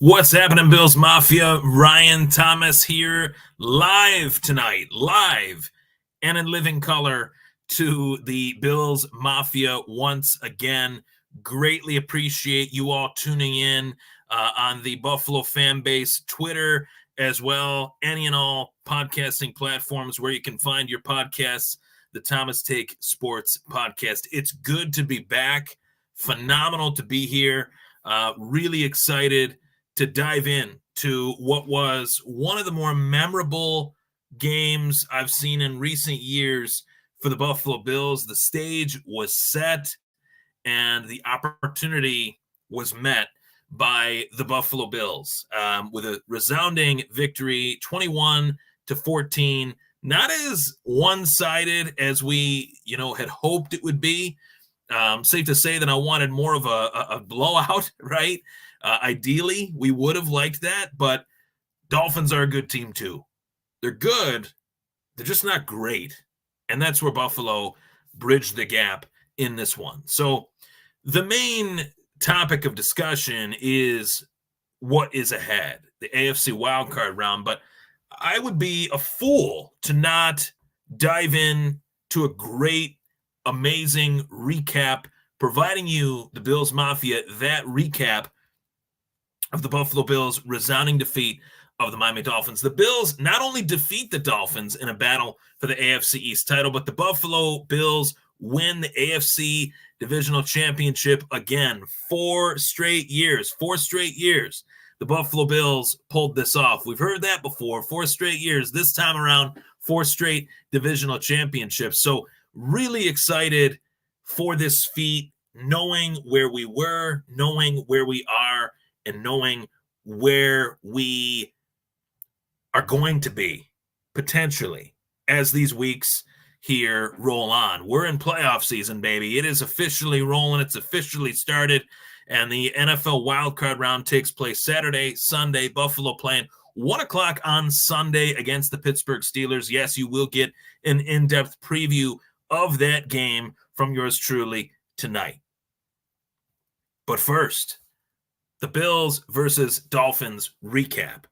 What's happening, Bills Mafia? Ryan Thomas here, live tonight, live and in living color to the Bills Mafia once again. Greatly appreciate you all tuning in on the Buffalo fan base, Twitter, as well, any and all podcasting platforms where you can find your podcasts, the Thomas Take Sports Podcast. It's good to be back. Phenomenal to be here. Really excited to dive in to what was one of the more memorable games I've seen in recent years for the Buffalo Bills. The stage was set and the opportunity was met by the Buffalo Bills with a resounding victory, 21-14. Not as one-sided as we, had hoped it would be. Safe to say that I wanted more of a blowout, right? Ideally, we would have liked that, but Dolphins are a good team too. They're good. They're just not great. And that's where Buffalo bridged the gap in this one. So the main topic of discussion is what is ahead, the AFC wildcard round. But I would be a fool to not dive in to a great, amazing recap, providing you, the Bills Mafia, that recap of the Buffalo Bills' resounding defeat of the Miami Dolphins. The Bills not only defeat the Dolphins in a battle for the AFC East title, but the Buffalo Bills win the AFC Divisional Championship again. 4 straight years. The Buffalo Bills pulled this off. We've heard that before. 4 straight years. This time around, 4 straight divisional championships. So really excited for this feat, knowing where we were, knowing where we are, and knowing where we are going to be potentially as these weeks here roll on. We're in playoff season, baby. It is officially rolling. It's officially started. And the NFL wildcard round takes place Saturday, Sunday. Buffalo playing 1 o'clock on Sunday against the Pittsburgh Steelers. Yes, you will get an in-depth preview of that game from yours truly tonight. But first, the Bills versus Dolphins recap.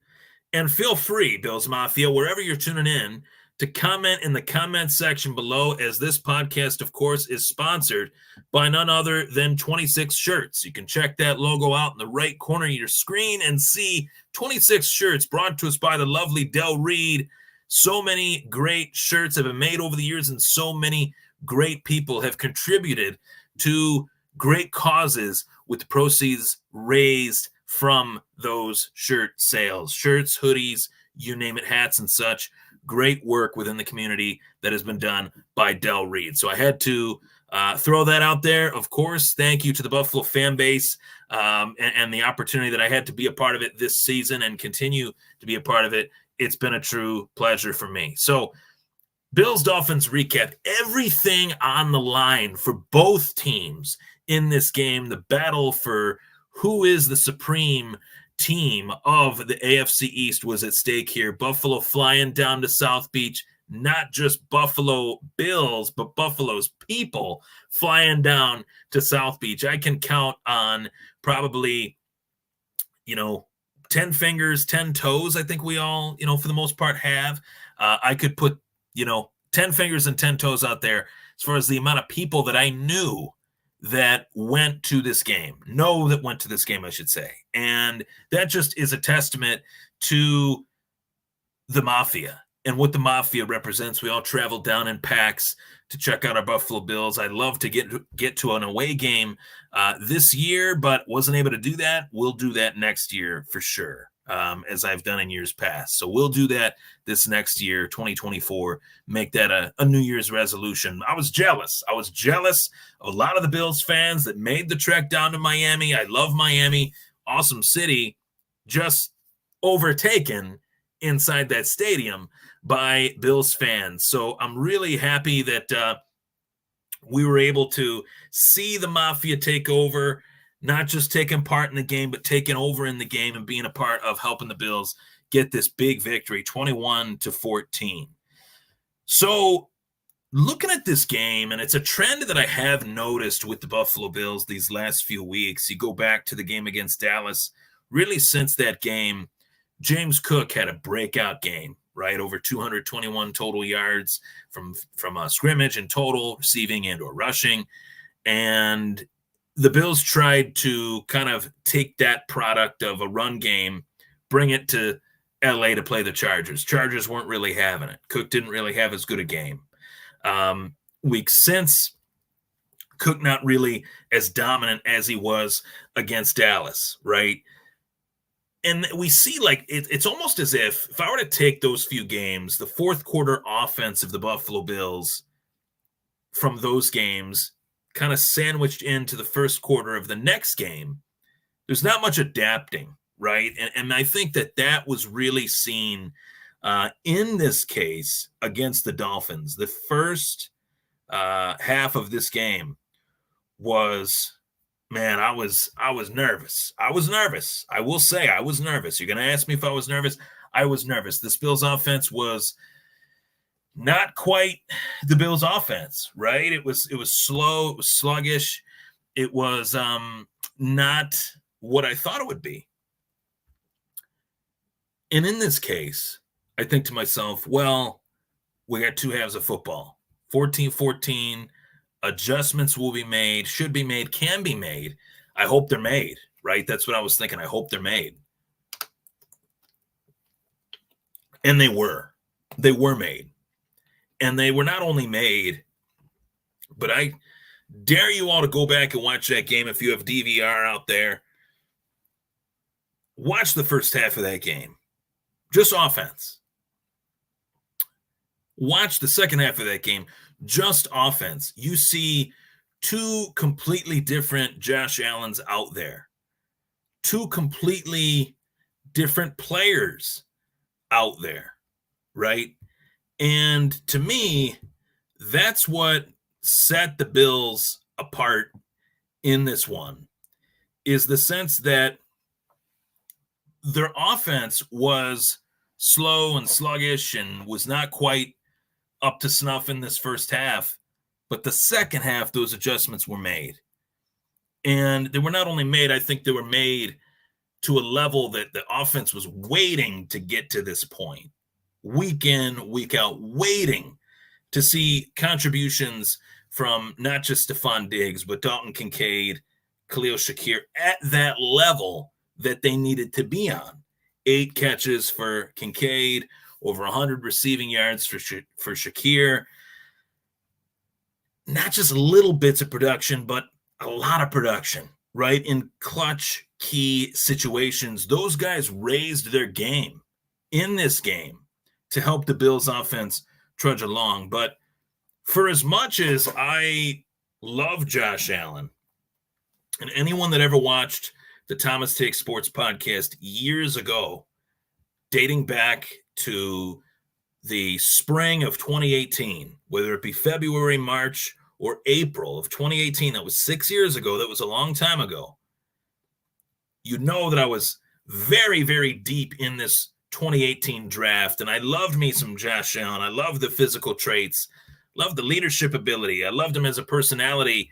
And feel free, Bills Mafia, wherever you're tuning in, to comment in the comment section below, as this podcast, of course, is sponsored by none other than 26 Shirts. You can check that logo out in the right corner of your screen and see 26 Shirts brought to us by the lovely Del Reed. So many great shirts have been made over the years, and so many great people have contributed to great causes with the proceeds raised from those shirt sales. Shirts, hoodies, you name it, hats and such. Great work within the community that has been done by Del Reed. So I had to throw that out there. Of course, thank you to the Buffalo fan base and the opportunity that I had to be a part of it this season and continue to be a part of it. It's been a true pleasure for me. So Bills-Dolphins recap. Everything on the line for both teams in this game. The battle for who is the supreme team of the AFC East was at stake here. Buffalo flying down to South Beach, not just Buffalo Bills, but Buffalo's people flying down to South Beach. I can count on probably, 10 fingers, 10 toes. I think we all, for the most part have. I could put, 10 fingers and 10 toes out there as far as the amount of people that I knew that went to this game. I should say. And that just is a testament to the Mafia and what the Mafia represents. We all traveled down in packs to check out our Buffalo Bills. I'd love to get to an away game this year, but wasn't able to do that. We'll do that next year for sure, as I've done in years past. So we'll do that this next year, 2024, make that a New Year's resolution. I was jealous of a lot of the Bills fans that made the trek down to Miami. I love Miami, awesome city, just overtaken inside that stadium by Bills fans. So I'm really happy that we were able to see the Mafia take over, not just taking part in the game, but taking over in the game and being a part of helping the Bills get this big victory, 21-14. So looking at this game, and it's a trend that I have noticed with the Buffalo Bills these last few weeks. You go back to the game against Dallas really since that game, James Cook had a breakout game, right? Over 221 total yards from a scrimmage in total, receiving and or rushing. And the Bills tried to kind of take that product of a run game, bring it to LA to play the Chargers. Chargers weren't really having it. Cook didn't really have as good a game. Weeks since, Cook not really as dominant as he was against Dallas, right? And we see it's almost as if I were to take those few games, the fourth quarter offense of the Buffalo Bills from those games kind of sandwiched into the first quarter of the next game, there's not much adapting, right? And I think that was really seen in this case against the Dolphins. The first half of this game was, man, I was nervous. I was nervous. I will say I was nervous. You're going to ask me if I was nervous. I was nervous. This Bills offense was not quite the Bills offense, right? It was slow, it was sluggish. It was not what I thought it would be. And in this case, I think to myself, well, we got two halves of football. 14-14, adjustments will be made, should be made, can be made. I hope they're made, right? That's what I was thinking. I hope they're made. And they were. They were made. And they were not only made, but I dare you all to go back and watch that game if you have DVR out there. Watch the first half of that game. Just offense. Watch the second half of that game. Just offense. You see two completely different Josh Allens out there. Two completely different players out there, right? And to me, that's what set the Bills apart in this one, is the sense that their offense was slow and sluggish and was not quite up to snuff in this first half. But the second half, those adjustments were made. And they were not only made, I think they were made to a level that the offense was waiting to get to this point. Week in, week out, waiting to see contributions from not just Stephon Diggs, but Dalton Kincaid, Khalil Shakir at that level that they needed to be on. 8 catches for Kincaid, over 100 receiving yards for Shakir. Not just little bits of production, but a lot of production, right? In clutch key situations, those guys raised their game in this game to help the Bills offense trudge along. But for as much as I love Josh Allen, and anyone that ever watched the Thomas Takes Sports podcast years ago, dating back to the spring of 2018, whether it be February, March, or April of 2018, that was 6 years ago, that was a long time ago, you know that I was very, very deep in this 2018 draft, and I loved me some Josh Allen. I loved the physical traits, loved the leadership ability. I loved him as a personality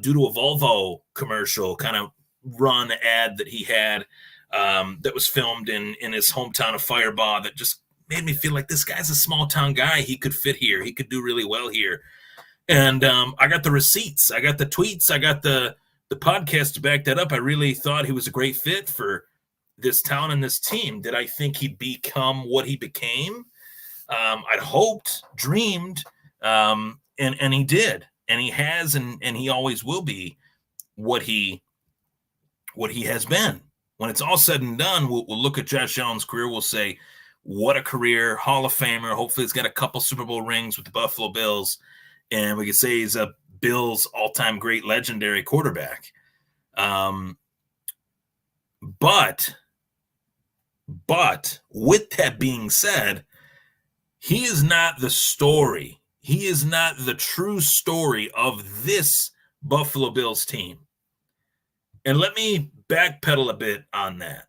due to a Volvo commercial kind of run ad that he had that was filmed in his hometown of Firebaugh that just made me feel like this guy's a small town guy. He could fit here. He could do really well here. And I got the receipts. I got the tweets. I got the podcast to back that up. I really thought he was a great fit for this town and this team. Did I think he'd become what he became? I'd hoped, dreamed, and he did. And he has, and he always will be what he has been. When it's all said and done, we'll look at Josh Allen's career. We'll say, what a career, Hall of Famer. Hopefully he's got a couple Super Bowl rings with the Buffalo Bills. And we could say he's a Bills all-time great legendary quarterback. But with that being said, he is not the story. He is not the true story of this Buffalo Bills team. And let me backpedal a bit on that.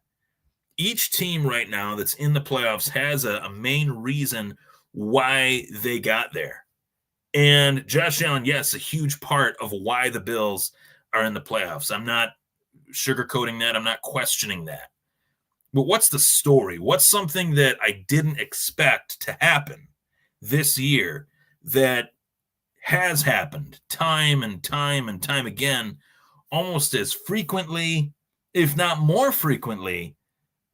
Each team right now that's in the playoffs has a main reason why they got there. And Josh Allen, yes, a huge part of why the Bills are in the playoffs. I'm not sugarcoating that. I'm not questioning that. But what's the story? What's something that I didn't expect to happen this year that has happened time and time and time again, almost as frequently, if not more frequently,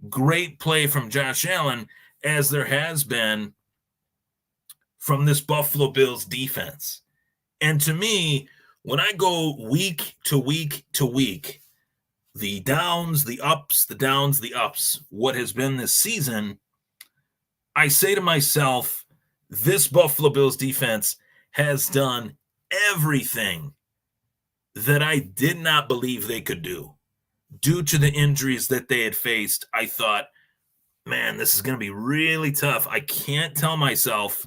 great play from Josh Allen as there has been from this Buffalo Bills defense. And to me, when I go week to week to week, the downs, the ups, the downs, the ups, what has been this season, I say to myself, this Buffalo Bills defense has done everything that I did not believe they could do. Due to the injuries that they had faced, I thought, man, this is going to be really tough. I can't tell myself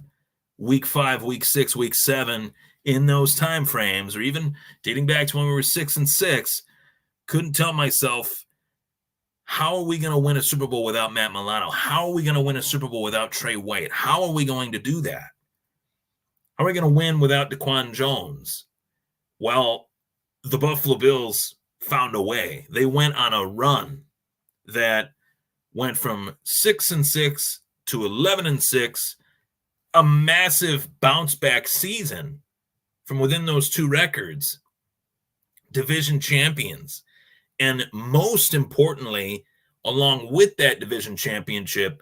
week 5, week 6, week 7 in those time frames, or even dating back to when we were 6-6, couldn't tell myself, how are we going to win a Super Bowl without Matt Milano? How are we going to win a Super Bowl without Trey White? How are we going to do that? How are we going to win without DaQuan Jones? Well, the Buffalo Bills found a way. They went on a run that went from 6-6 to 11-6, a massive bounce back season from within those two records, division champions. And most importantly, along with that division championship,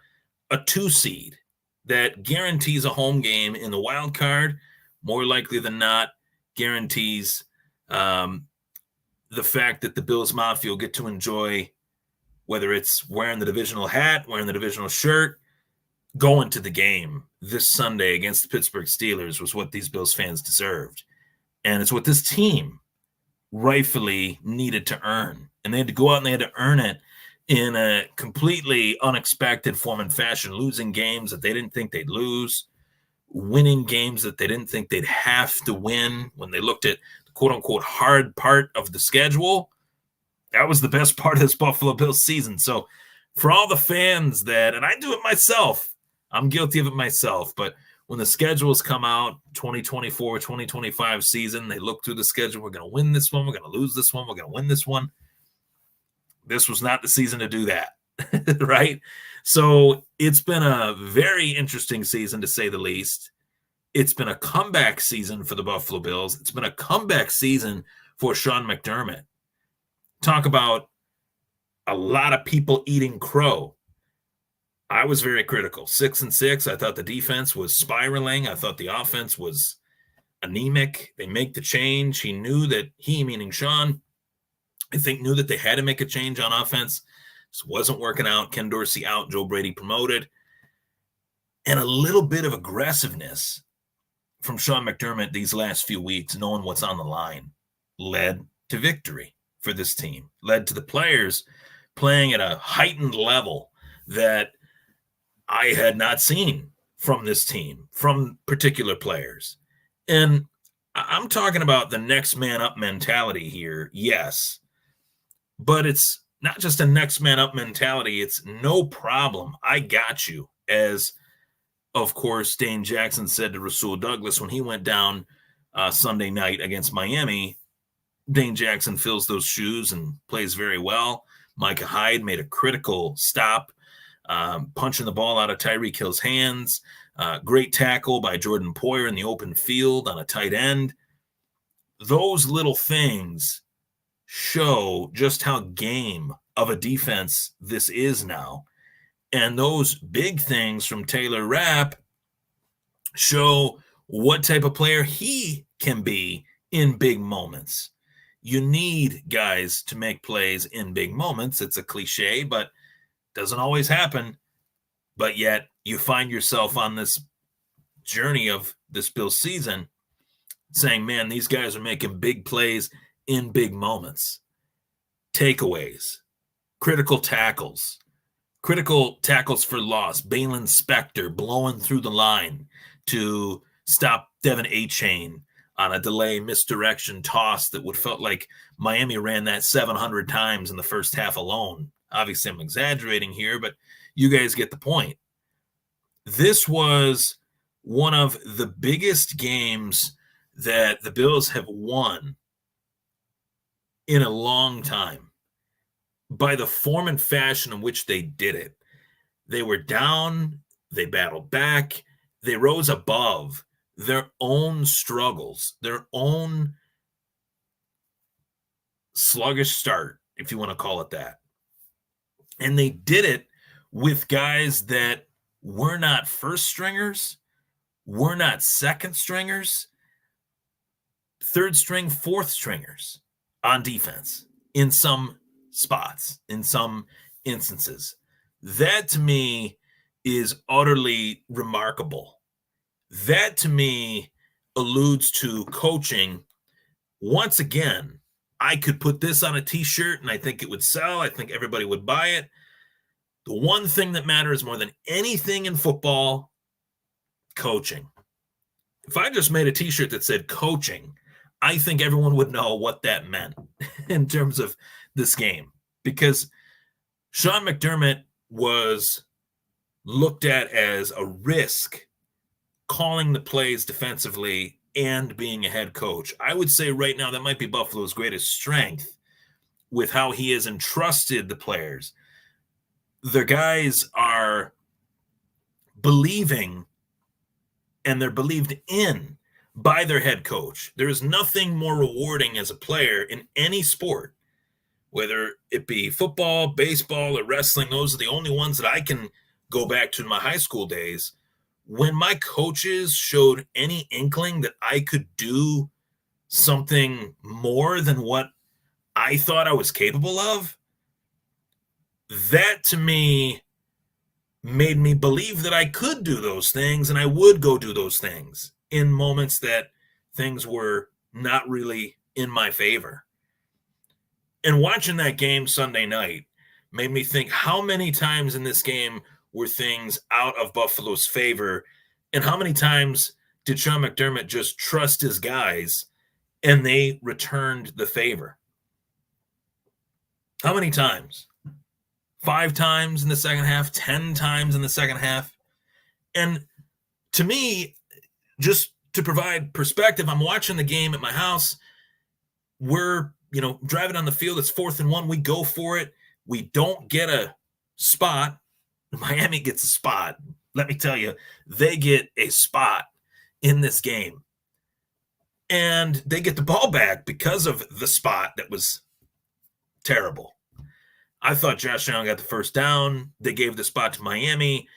a 2 seed that guarantees a home game in the wild card, more likely than not, guarantees the fact that the Bills Mafia will get to enjoy, whether it's wearing the divisional hat, wearing the divisional shirt, going to the game this Sunday against the Pittsburgh Steelers was what these Bills fans deserved. And it's what this team rightfully needed to earn. And they had to go out and they had to earn it in a completely unexpected form and fashion, losing games that they didn't think they'd lose, winning games that they didn't think they'd have to win. When they looked at the quote-unquote hard part of the schedule, that was the best part of this Buffalo Bills season. So for all the fans that, and I do it myself, I'm guilty of it myself, but when the schedules come out, 2024, 2025 season, they look through the schedule, we're going to win this one, we're going to lose this one, we're going to win this one. This was not the season to do that, right? So it's been a very interesting season, to say the least. It's been a comeback season for the Buffalo Bills. It's been a comeback season for Sean McDermott. Talk about a lot of people eating crow. I was very critical. 6-6. I thought the defense was spiraling. I thought the offense was anemic. They make the change. He knew that meaning Sean, I think knew that they had to make a change on offense. This wasn't working out. Ken Dorsey out, Joe Brady promoted. And a little bit of aggressiveness from Sean McDermott these last few weeks, knowing what's on the line, led to victory for this team, led to the players playing at a heightened level that I had not seen from this team, from particular players. And I'm talking about the next man up mentality here, yes. But it's not just a next man up mentality. It's no problem. I got you. As, of course, Dane Jackson said to Rasul Douglas when he went down Sunday night against Miami. Dane Jackson fills those shoes and plays very well. Micah Hyde made a critical stop, punching the ball out of Tyreek Hill's hands. Great tackle by Jordan Poyer in the open field on a tight end. Those little things show just how game of a defense this is now. And those big things from Taylor Rapp show what type of player he can be in big moments. You need guys to make plays in big moments. It's a cliche, but doesn't always happen. But yet you find yourself on this journey of this Bills season saying, man, these guys are making big plays in big moments. Takeaways, critical tackles for loss. Balin Spector blowing through the line to stop Devin A-Chain on a delay misdirection toss that would felt like Miami ran that 700 times in the first half alone. Obviously, I'm exaggerating here, but you guys get the point. This was one of the biggest games that the Bills have won in a long time. by the form and fashion in which they did it. They were down, they battled back, they rose above their own struggles, their own sluggish start, if you want to call it that. And they did it with guys that were not first stringers, were not second stringers, third string, fourth stringers on defense in some spots, in some instances. That to me is utterly remarkable. That to me alludes to coaching. Once again, I could put this on a t-shirt and I think it would sell. I think everybody would buy it. The one thing that matters more than anything in football, coaching. If I just made a t-shirt that said coaching, I think everyone would know what that meant in terms of this game, because Sean McDermott was looked at as a risk calling the plays defensively and being a head coach. I would say right now that might be Buffalo's greatest strength with how he has entrusted the players. The guys are believing and they're believed in by their head coach. There is nothing more rewarding as a player in any sport, whether it be football, baseball, or wrestling. Those are the only ones that I can go back to in my high school days. When my coaches showed any inkling that I could do something more than what I thought I was capable of, that to me made me believe that I could do those things and I would go do those things in moments that things were not really in my favor. And watching that game Sunday night made me think, how many times in this game were things out of Buffalo's favor, and how many times did Sean McDermott just trust his guys and they returned the favor? How many times? 5 times in the second half, 10 times in the second half. And to me, just to provide perspective, I'm watching the game at my house. We're, driving on the field. It's 4th and 1. We go for it. We don't get a spot. Miami gets a spot. Let me tell you, they get a spot in this game. And they get the ball back because of the spot that was terrible. I thought Josh Allen got the first down. They gave the spot to Miami.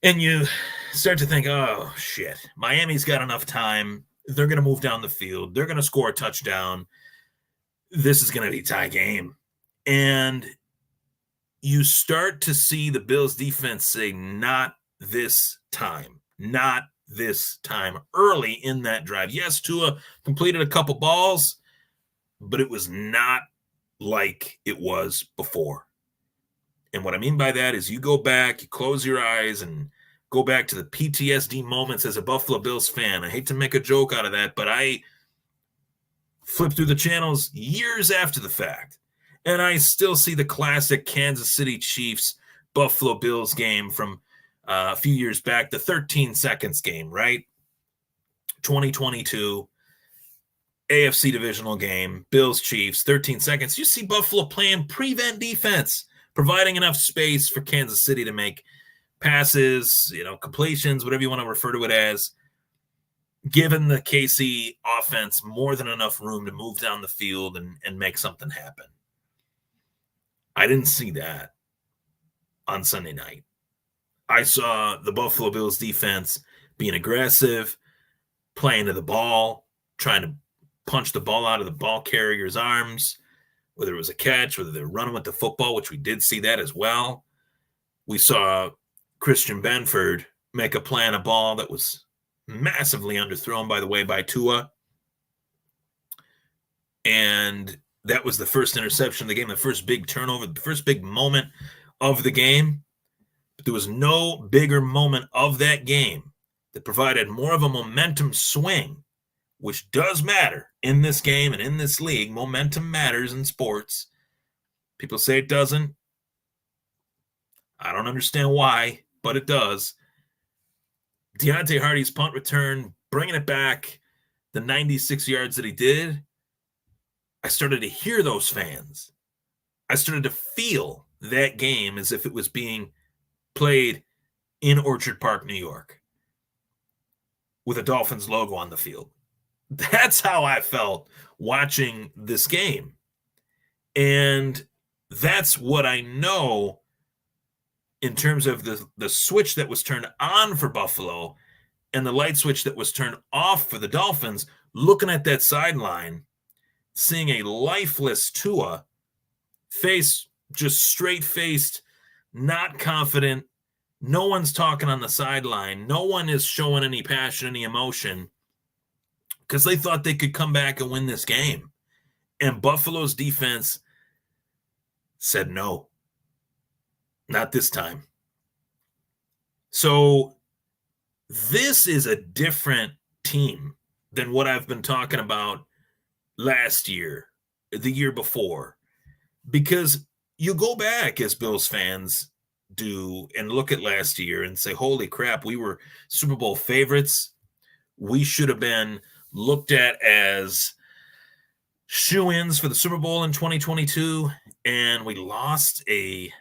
And you start to think, oh, shit. Miami's got enough time. They're going to move down the field. They're going to score a touchdown. This is going to be a tie game. And you start to see the Bills defense say, not this time. Not this time. Early in that drive. Yes, Tua completed a couple balls, but it was not like it was before. And what I mean by that is you go back, you close your eyes and go back to the PTSD moments as a Buffalo Bills fan. I hate to make a joke out of that, but I flipped through the channels years after the fact, and I still see the classic Kansas City Chiefs Buffalo Bills game from a few years back, the 13 seconds game, right? 2022. AFC divisional game, Bills Chiefs, 13 seconds. You see Buffalo playing prevent defense, providing enough space for Kansas City to make passes, completions, whatever you want to refer to it as, given the KC offense more than enough room to move down the field and make something happen. I didn't see that on Sunday night. I saw the Buffalo Bills defense being aggressive, playing to the ball, trying to punch the ball out of the ball carrier's arms, whether it was a catch, whether they're running with the football, which we did see that as well. We saw Christian Benford make a play on a ball that was massively underthrown, by the way, by Tua. And that was the first interception of the game, the first big turnover, the first big moment of the game. But there was no bigger moment of that game that provided more of a momentum swing, which does matter in this game and in this league. Momentum matters in sports. People say it doesn't. I don't understand why, but it does. Deontay Hardy's punt return, bringing it back the 96 yards that he did. I started to hear those fans I started to feel that game as if it was being played in Orchard Park, New York, with a Dolphins logo on the field. That's how I felt watching this game. And that's what I know in terms of the switch that was turned on for Buffalo and the light switch that was turned off for the Dolphins. Looking at that sideline, seeing a lifeless Tua face, just straight-faced, not confident. No one's talking on the sideline. No one is showing any passion, any emotion, because they thought they could come back and win this game. And Buffalo's defense said no, not this time. So this is a different team than what I've been talking about last year, the year before, because you go back as Bills fans do and look at last year and say, holy crap, we were Super Bowl favorites. We should have been looked at as shoo-ins for the Super Bowl in 2022, and we lost a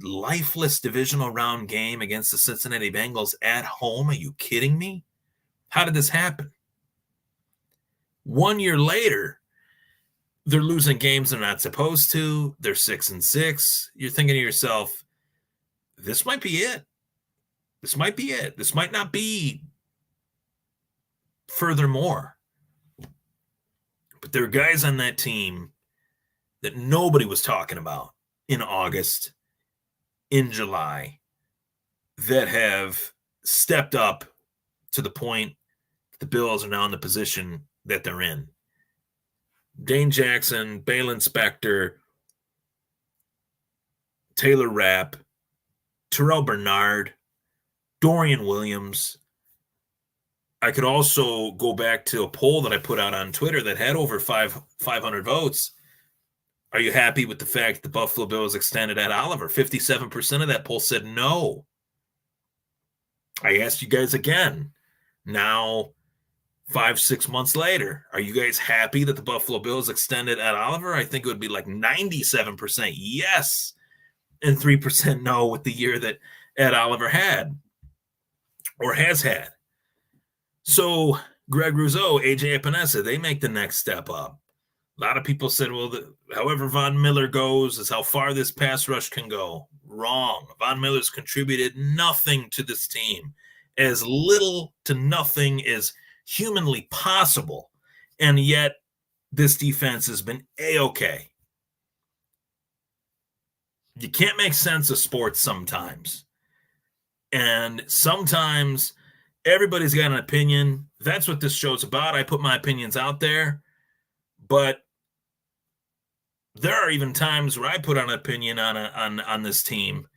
lifeless divisional round game against the Cincinnati Bengals at home. Are you kidding me? How did this happen? 1 year later, they're losing games they're not supposed to. They're 6-6. You're thinking to yourself, this might be it. This might be it. This might not be furthermore. But there are guys on that team that nobody was talking about in August, in July, that have stepped up to the point the Bills are now in the position that they're in. Dane Jackson, Balin Spector, Taylor Rapp, Terrell Bernard, Dorian Williams. I could also go back to a poll that I put out on Twitter that had over 500 votes. Are you happy with the fact the Buffalo Bills extended Ed Oliver? 57% of that poll said no. I asked you guys again, now 5-6 months later, are you guys happy that the Buffalo Bills extended Ed Oliver? I think it would be like 97% yes and 3% no with the year that Ed Oliver had or has had. So Greg Rousseau, AJ Epinesa, they make the next step up. A lot of people said, well, however Von Miller goes is how far this pass rush can go. Wrong. Von Miller's contributed nothing to this team. As little to nothing as humanly possible. And yet, this defense has been A-okay. You can't make sense of sports sometimes. And sometimes everybody's got an opinion. That's what this show's about. I put my opinions out there. But there are even times where I put on an opinion on this team,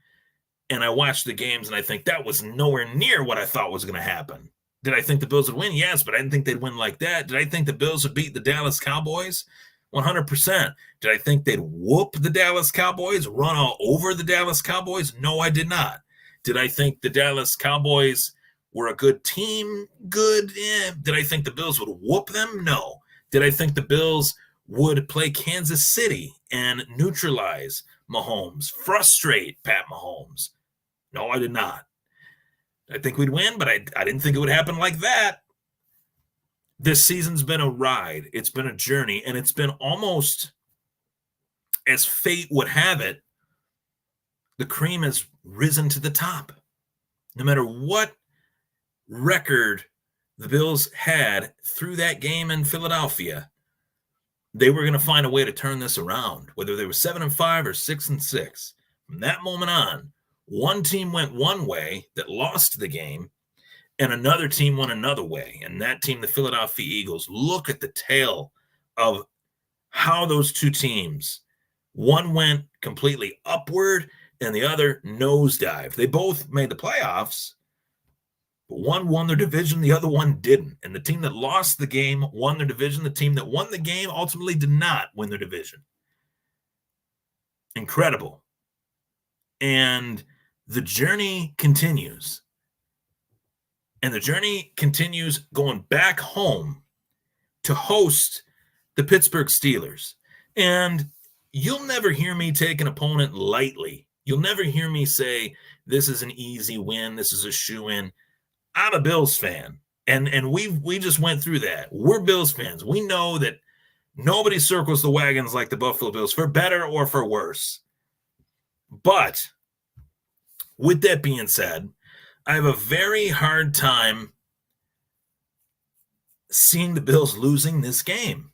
and I watch the games, and I think that was nowhere near what I thought was going to happen. Did I think the Bills would win? Yes, but I didn't think they'd win like that. Did I think the Bills would beat the Dallas Cowboys? 100%. Did I think they'd whoop the Dallas Cowboys, run all over the Dallas Cowboys? No, I did not. Did I think the Dallas Cowboys were a good team? Good. Did I think the Bills would whoop them? No. Did I think the Bills would play Kansas City and neutralize Mahomes, frustrate Pat Mahomes? No, I did not. I think we'd win, but I didn't think it would happen like that. This season's been a ride. It's been a journey, and it's been almost as fate would have it, the cream has risen to the top. No matter what record the Bills had through that game in Philadelphia, they were going to find a way to turn this around, whether they were 7-5 or 6-6. From that moment on, one team went one way that lost the game, and another team went another way. And that team, the Philadelphia Eagles, look at the tale of how those two teams, one went completely upward and the other nosedived. They both made the playoffs, but one won their division, the other one didn't. And the team that lost the game won their division. The team that won the game ultimately did not win their division. Incredible. And the journey continues. And the journey continues going back home to host the Pittsburgh Steelers. And you'll never hear me take an opponent lightly. You'll never hear me say, this is an easy win, this is a shoo-in. I'm a Bills fan, and we just went through that. We're Bills fans. We know that nobody circles the wagons like the Buffalo Bills, for better or for worse. But with that being said, I have a very hard time seeing the Bills losing this game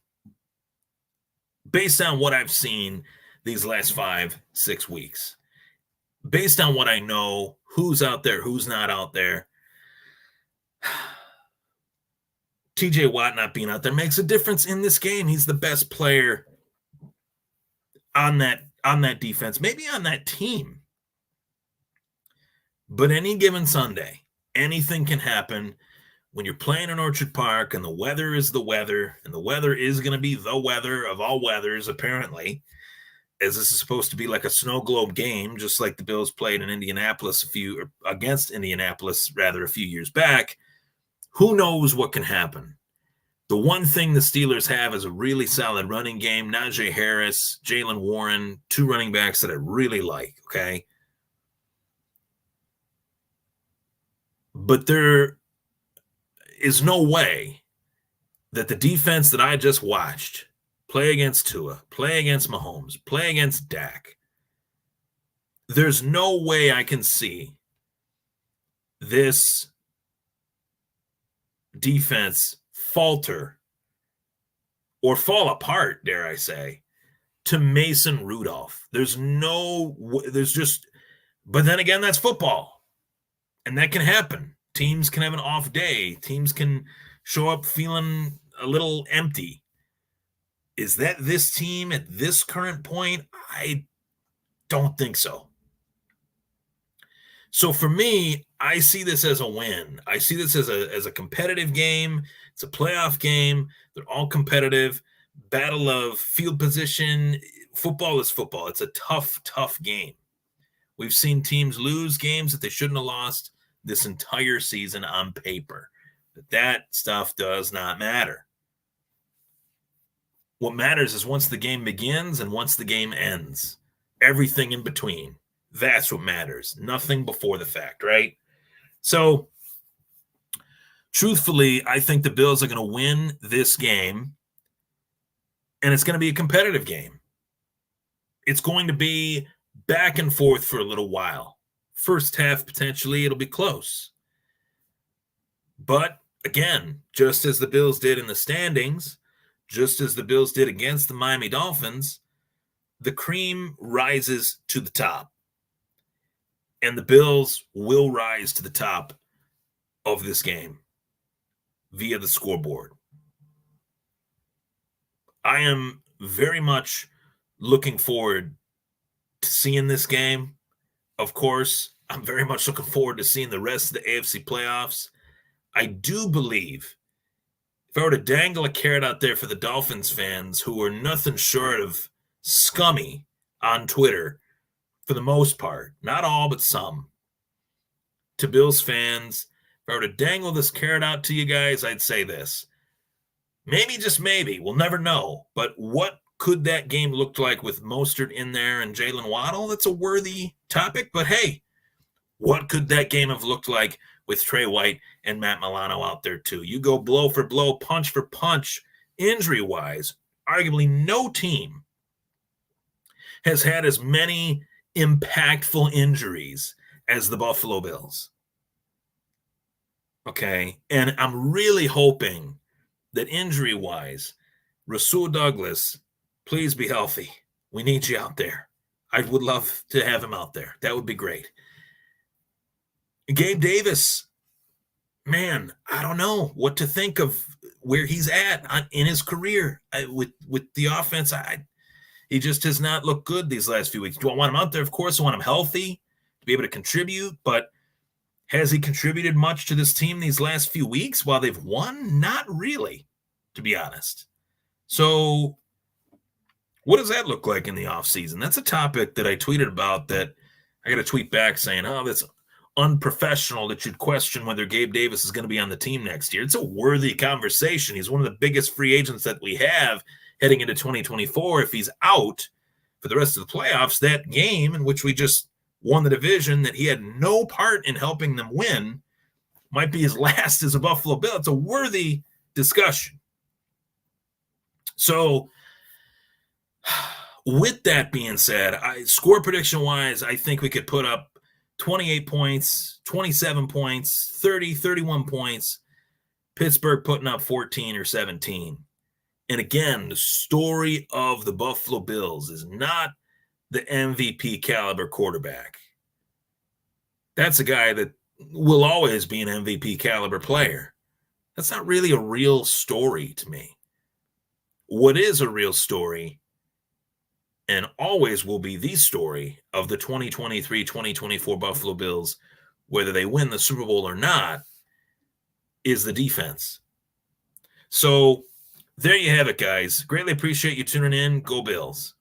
based on what I've seen these last 5-6 weeks. Based on what I know, who's out there, who's not out there. TJ Watt not being out there makes a difference in this game. He's the best player on that defense, maybe on that team. But any given Sunday, anything can happen when you're playing in Orchard Park and the weather is the weather, and the weather is going to be the weather of all weathers, apparently, as this is supposed to be like a snow globe game, just like the Bills played in Indianapolis against Indianapolis a few years back. Who knows what can happen? The one thing the Steelers have is a really solid running game. Najee Harris, Jaylen Warren, 2 running backs that I really like, okay? But there is no way that the defense that I just watched play against Tua, play against Mahomes, play against Dak, there's no way I can see this defense falter or fall apart, dare I say, to Mason Rudolph. But then again, that's football. And that can happen. Teams can have an off day. Teams can show up feeling a little empty. Is that this team at this current point? I don't think so. So for me, I see this as a win. I see this as a competitive game. It's a playoff game. They're all competitive. Battle of field position. Football is football. It's a tough, tough game. We've seen teams lose games that they shouldn't have lost this entire season on paper. But that stuff does not matter. What matters is once the game begins and once the game ends. Everything in between. That's what matters. Nothing before the fact, right? So, truthfully, I think the Bills are going to win this game, and it's going to be a competitive game. It's going to be back and forth for a little while. First half, potentially, it'll be close. But, again, just as the Bills did in the standings, just as the Bills did against the Miami Dolphins, the cream rises to the top. And the Bills will rise to the top of this game via the scoreboard. I am very much looking forward to seeing this game. Of course, I'm very much looking forward to seeing the rest of the AFC playoffs. I do believe if I were to dangle a carrot out there for the Dolphins fans who are nothing short of scummy on Twitter, for the most part, not all, but some, to Bills fans, if I were to dangle this carrot out to you guys, I'd say this. Maybe, just maybe, we'll never know, but what could that game look like with Mostert in there and Jalen Waddle? That's a worthy topic, but hey, what could that game have looked like with Trey White and Matt Milano out there too? You go blow for blow, punch for punch, injury-wise, arguably no team has had as many impactful injuries as the Buffalo Bills. Okay, and I'm really hoping that injury-wise, Rasul Douglas, please be healthy. We need you out there. I would love to have him out there. That would be great. Gabe Davis, man, I don't know what to think of where he's at in his career with the offense. He just has not looked good these last few weeks. Do I want him out there? Of course, I want him healthy to be able to contribute, but has he contributed much to this team these last few weeks while they've won? Not really, to be honest. So what does that look like in the offseason? That's a topic that I tweeted about that I got a tweet back saying, oh, that's unprofessional that you'd question whether Gabe Davis is going to be on the team next year. It's a worthy conversation. He's one of the biggest free agents that we have heading into 2024. If he's out, for the rest of the playoffs, that game in which we just won the division that he had no part in helping them win might be his last as a Buffalo Bill. It's a worthy discussion. So with that being said, score prediction wise, I think we could put up 28 points, 27 points, 30, 31 points. Pittsburgh putting up 14 or 17. And again, the story of the Buffalo Bills is not the MVP caliber quarterback. That's a guy that will always be an MVP caliber player. That's not really a real story to me. What is a real story, and always will be the story of the 2023-2024 Buffalo Bills, whether they win the Super Bowl or not, is the defense. So there you have it, guys. Greatly appreciate you tuning in. Go Bills.